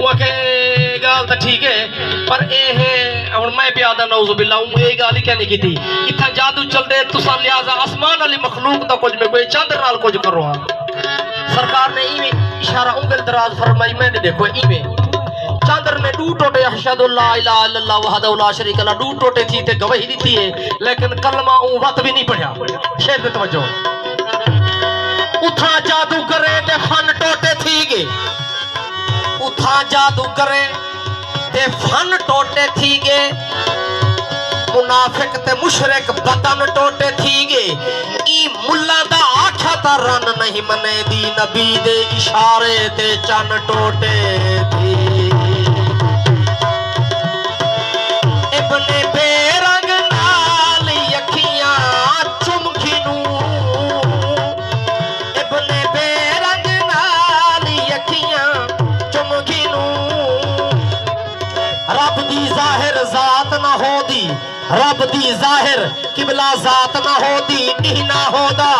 आखे गाल तो ठीक है पर हुण मैं पिया दा नौज़ बिल्ला ये गाल ही कहने की थी इतना जादू चल रहे तुसा लिहाजा आसमान वाली मखलूक दा कुछ में कोई चादर नाल कुछ करो। हाँ सरकार ने इवें इशारा उंगल दराज फरमाई मैंने देखो इवें चादर ने दू टोटे अशहदु ला इलाहा इल्लल्लाह वहदहु ला शरीका लहू दू टोटे थी ते गवाही दी थी लेकिन कलमा ऊ वत भी नहीं पढ़ा। शेर दे तवज्जो उठा जादू करे ते फन टोटे थी गे उठा जादू करे ते फन टोटे थी गे मुनाफिक ते मुशरिक बदन टोटे थी गे ई मुल्ला दा आखा ता रन नहीं मने दी नबी दे इशारे ते चन टोटे थी इब्ने बेरंग नाल अखियां चुमखिनू इब्ने बेरंग नाल अखियां चुमखिनू रब दी जाहिर जात ना होदी रब दी जाहिर किबला जात ना होदी नी ना होदा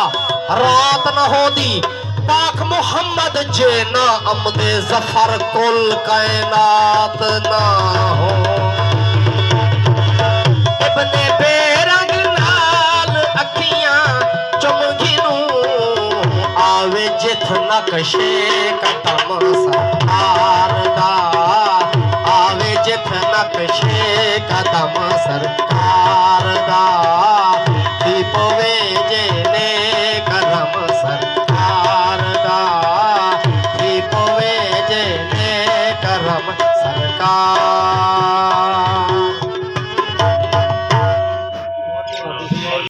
रात ना होदी पाक मोहम्मद जे ना अमदे जफर कुल कायनात ना हो इब्ने बेरंग नाल अखियां चुमगिनू आवे जिथ नक्शे कदम सरकार दा आवे जिथ नक्शे कदम सरकार दा।